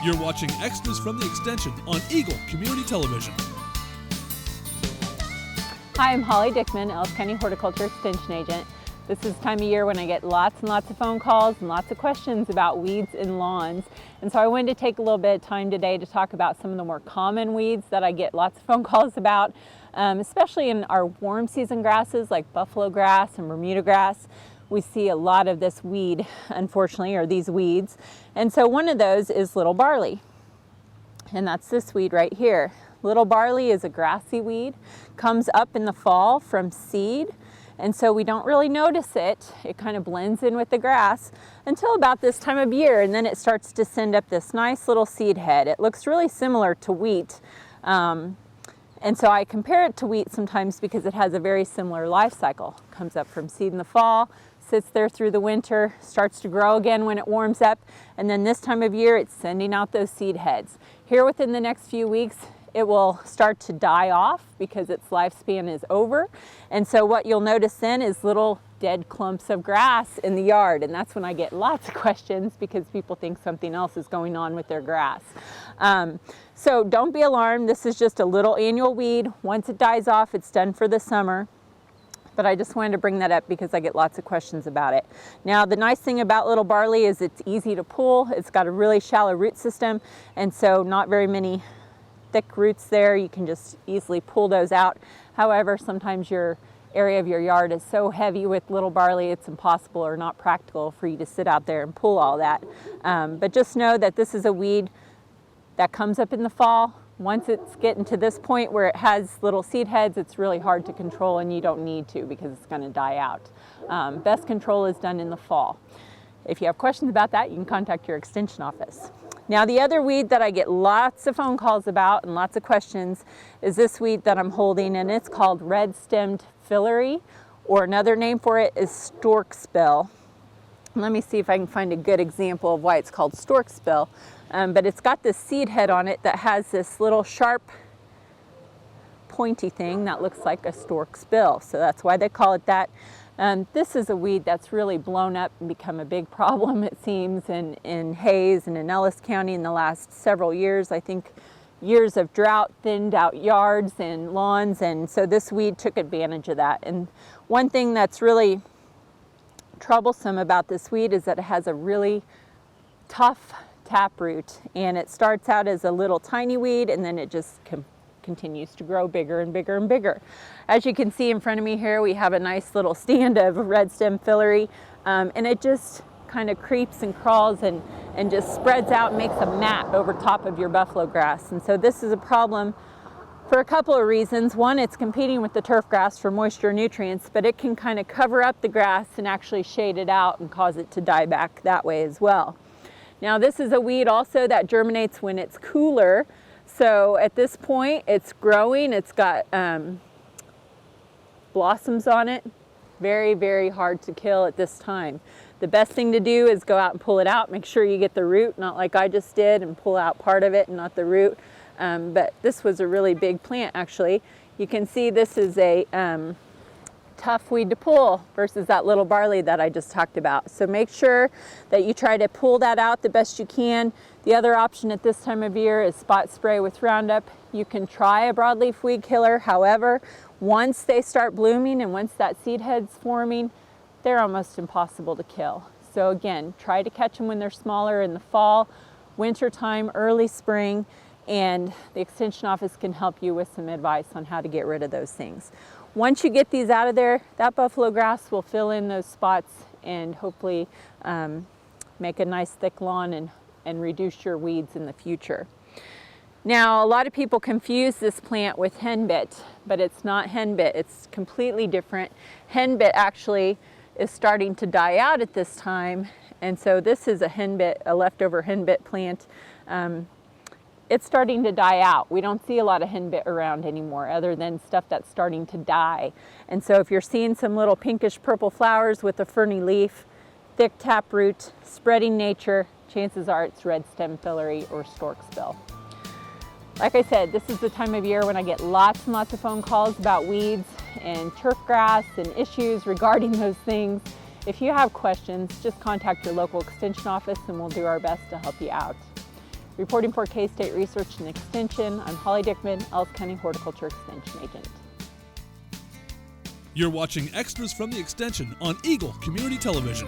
You're watching Extras from the Extension on Eagle Community Television. Hi, I'm Holly Dickman, Ellis County Horticulture Extension Agent. This is the time of year when I get lots and lots of phone calls and lots of questions about weeds in lawns. And so I wanted to take a little bit of time today to talk about some of the more common weeds that I get lots of phone calls about, especially in our warm season grasses like buffalo grass and Bermuda grass. We see a lot of this weed, unfortunately, or these weeds. And so one of those is little barley. And that's this weed right here. Little barley is a grassy weed, comes up in the fall from seed. And so we don't really notice it. It kind of blends in with the grass until about this time of year, and then it starts to send up this nice little seed head. It looks really similar to wheat. And so I compare it to wheat sometimes because it has a very similar life cycle. Comes up from seed in the fall, sits there through the winter, starts to grow again when it warms up, and then this time of year it's sending out those seed heads. Here within the next few weeks, it will start to die off because its lifespan is over. And so what you'll notice then is little dead clumps of grass in the yard. And that's when I get lots of questions because people think something else is going on with their grass. So don't be alarmed. This is just a little annual weed. Once it dies off, it's done for the summer. But I just wanted to bring that up because I get lots of questions about it. Now, the nice thing about little barley is it's easy to pull. It's got a really shallow root system, and so not very many thick roots there. You can just easily pull those out. However, sometimes your area of your yard is so heavy with little barley it's impossible or not practical for you to sit out there and pull all that. But just know that this is a weed that comes up in the fall. Once it's getting to this point where it has little seed heads, it's really hard to control, and you don't need to because it's going to die out. Best control is done in the fall. If you have questions about that, you can contact your extension office. Now, the other weed that I get lots of phone calls about and lots of questions is this weed that I'm holding, and it's called red-stemmed fillery, or another name for it is storkspill. Let me see if I can find a good example of why it's called storkspill. But it's got this seed head on it that has this little sharp, pointy thing that looks like a storkspill. So that's why they call it that. This is a weed that's really blown up and become a big problem, it seems, in Hayes and in Ellis County in the last several years. I think years of drought thinned out yards and lawns, and so this weed took advantage of that. And one thing that's really troublesome about this weed is that it has a really tough taproot, and it starts out as a little tiny weed, and then it just continues to grow bigger and bigger and bigger. As you can see in front of me here, we have a nice little stand of red stem fillery, and it just kind of creeps and crawls and just spreads out and makes a mat over top of your buffalo grass. And so this is a problem for a couple of reasons. One, it's competing with the turf grass for moisture and nutrients, but it can kind of cover up the grass and actually shade it out and cause it to die back that way as well. Now, this is a weed also that germinates when it's cooler. So at this point, it's growing. It's got blossoms on it. Very, very hard to kill at this time. The best thing to do is go out and pull it out. Make sure you get the root, not like I just did, and pull out part of it and not the root. But this was a really big plant, actually. You can see this is a tough weed to pull versus that little barley that I just talked about. So make sure that you try to pull that out the best you can. The other option at this time of year is spot spray with Roundup. You can try a broadleaf weed killer. However, once they start blooming and once that seed head's forming, they're almost impossible to kill. So again, try to catch them when they're smaller in the fall, winter time, early spring, and the extension office can help you with some advice on how to get rid of those things. Once you get these out of there, that buffalo grass will fill in those spots and hopefully make a nice thick lawn and reduce your weeds in the future. Now, a lot of people confuse this plant with henbit, but it's not henbit. It's completely different. Henbit actually is starting to die out at this time, and so this is a henbit, a leftover henbit plant. It's starting to die out. We don't see a lot of henbit around anymore other than stuff that's starting to die. And so if you're seeing some little pinkish purple flowers with a ferny leaf, thick taproot, spreading nature, chances are it's red stem fillery or storkspill. Like I said, this is the time of year when I get lots and lots of phone calls about weeds and turf grass and issues regarding those things. If you have questions, just contact your local extension office and we'll do our best to help you out. Reporting for K-State Research and Extension, I'm Holly Dickman, Ellis County Horticulture Extension Agent. You're watching Extras from the Extension on Eagle Community Television.